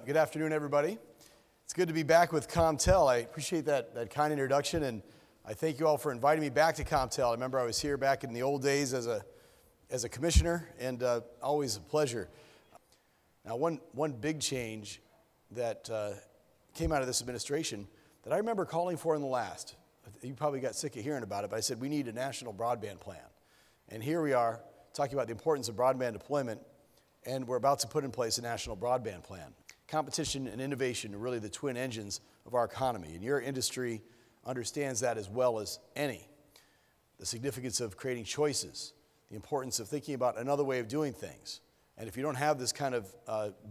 Good afternoon, everybody. It's good to be back with CommTel. I appreciate that kind introduction, and I thank you all for inviting me back to CommTel. I remember I was here back in the old days as a commissioner, and always a pleasure. Now, one big change that came out of this administration that I remember calling for in the last, you probably got sick of hearing about it, but I said we need a national broadband plan. And here we are talking about the importance of broadband deployment, and we're about to put in place a national broadband plan. Competition and innovation are really the twin engines of our economy, and your industry understands that as well as any. The significance of creating choices, the importance of thinking about another way of doing things. And if you don't have this kind of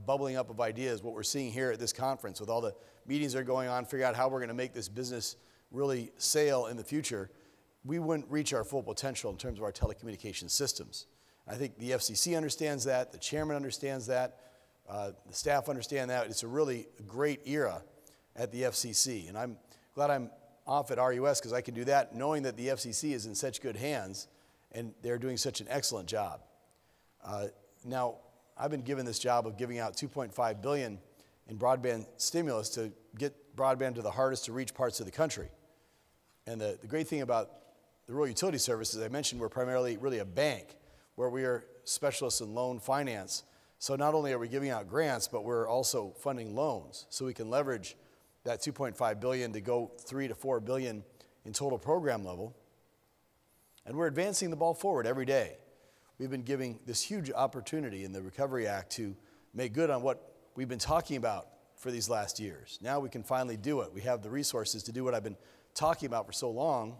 bubbling up of ideas, what we're seeing here at this conference with all the meetings that are going on, figure out how we're going to make this business really sail in the future, we wouldn't reach our full potential in terms of our telecommunications systems. I think the FCC understands that, the chairman understands that, the staff understand that. It's a really great era at the FCC, and I'm glad I'm off at RUS because I can do that knowing that the FCC is in such good hands and they're doing such an excellent job. Now, I've been given this job of giving out $2.5 billion in broadband stimulus to get broadband to the hardest to reach parts of the country. And the great thing about the rural utility services, I mentioned, we're primarily really a bank where we are specialists in loan finance. So not only are we giving out grants, but we're also funding loans. So we can leverage that $2.5 billion to go $3 to $4 billion in total program level. And we're advancing the ball forward every day. We've been giving this huge opportunity in the Recovery Act to make good on what we've been talking about for these last years. Now we can finally do it. We have the resources to do what I've been talking about for so long.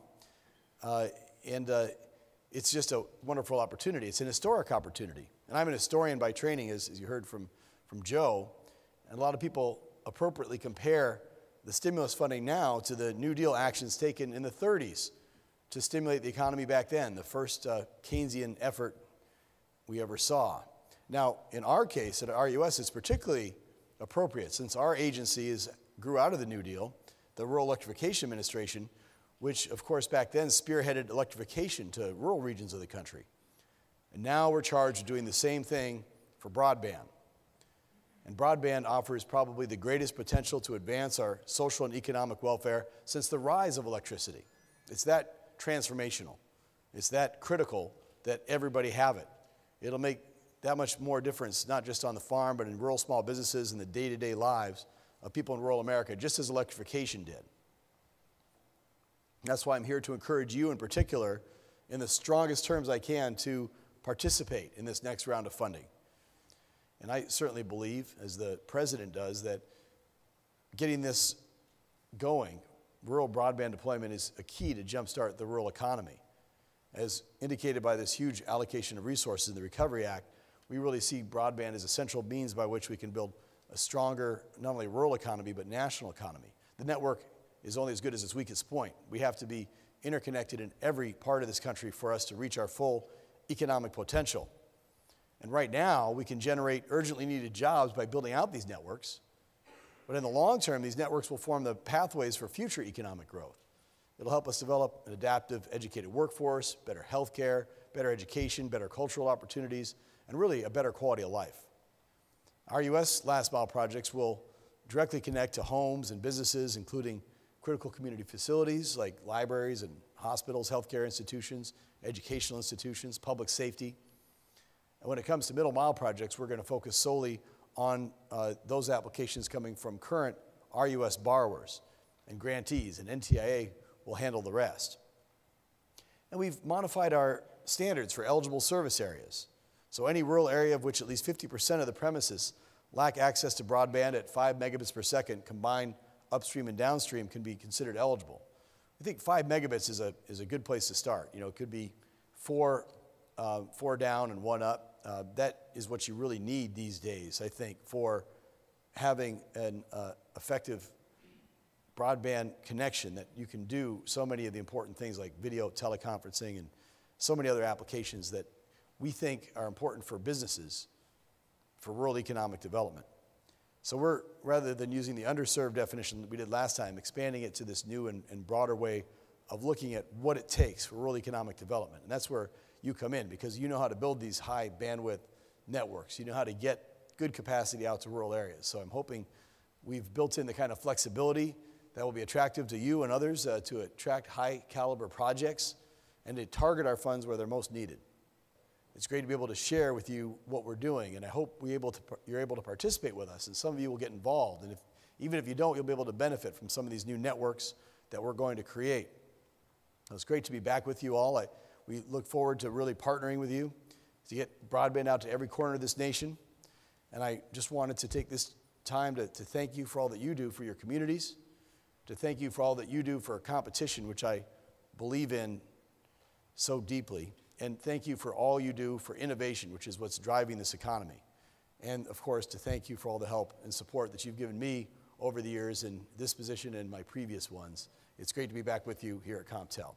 It's just a wonderful opportunity. It's an historic opportunity. And I'm an historian by training, as you heard from Joe. And a lot of people appropriately compare the stimulus funding now to the New Deal actions taken in the 30s to stimulate the economy back then, the first Keynesian effort we ever saw. Now, in our case at RUS, it's particularly appropriate since our agency grew out of the New Deal, the Rural Electrification Administration, which, of course, back then spearheaded electrification to rural regions of the country. And now we're charged with doing the same thing for broadband. And broadband offers probably the greatest potential to advance our social and economic welfare since the rise of electricity. It's that transformational. It's that critical that everybody have it. It'll make that much more difference, not just on the farm, but in rural small businesses and the day-to-day lives of people in rural America, just as electrification did. That's why I'm here to encourage you in particular, in the strongest terms I can, to participate in this next round of funding. And I certainly believe, as the president does, that getting this going, rural broadband deployment is a key to jumpstart the rural economy. As indicated by this huge allocation of resources in the Recovery Act, we really see broadband as a central means by which we can build a stronger, not only rural economy, but national economy. The network is only as good as its weakest point. We have to be interconnected in every part of this country for us to reach our full economic potential. And right now, we can generate urgently needed jobs by building out these networks. But in the long term, these networks will form the pathways for future economic growth. It'll help us develop an adaptive, educated workforce, better health care, better education, better cultural opportunities, and really a better quality of life. Our U.S. last mile projects will directly connect to homes and businesses, including critical community facilities like libraries and hospitals, healthcare institutions, educational institutions, public safety. And when it comes to middle mile projects, we're going to focus solely on those applications coming from current RUS borrowers and grantees, and NTIA will handle the rest. And we've modified our standards for eligible service areas. So any rural area of which at least 50% of the premises lack access to broadband at 5 megabits per second combined upstream and downstream can be considered eligible. I think 5 megabits is a good place to start. You know, it could be four down and 1 up. That is what you really need these days, I think, for having an effective broadband connection that you can do so many of the important things like video teleconferencing and so many other applications that we think are important for businesses, for rural economic development. So we're, rather than using the underserved definition that we did last time, expanding it to this new and broader way of looking at what it takes for rural economic development. And that's where you come in, because you know how to build these high bandwidth networks. You know how to get good capacity out to rural areas. So I'm hoping we've built in the kind of flexibility that will be attractive to you and others to attract high caliber projects and to target our funds where they're most needed. It's great to be able to share with you what we're doing, and I hope you're able to participate with us, and some of you will get involved, and even if you don't, you'll be able to benefit from some of these new networks that we're going to create. It's great to be back with you all. We look forward to really partnering with you to get broadband out to every corner of this nation, and I just wanted to take this time to thank you for all that you do for your communities, to thank you for all that you do for competition, which I believe in so deeply. And thank you for all you do for innovation, which is what's driving this economy. And of course, to thank you for all the help and support that you've given me over the years in this position and my previous ones. It's great to be back with you here at CompTel.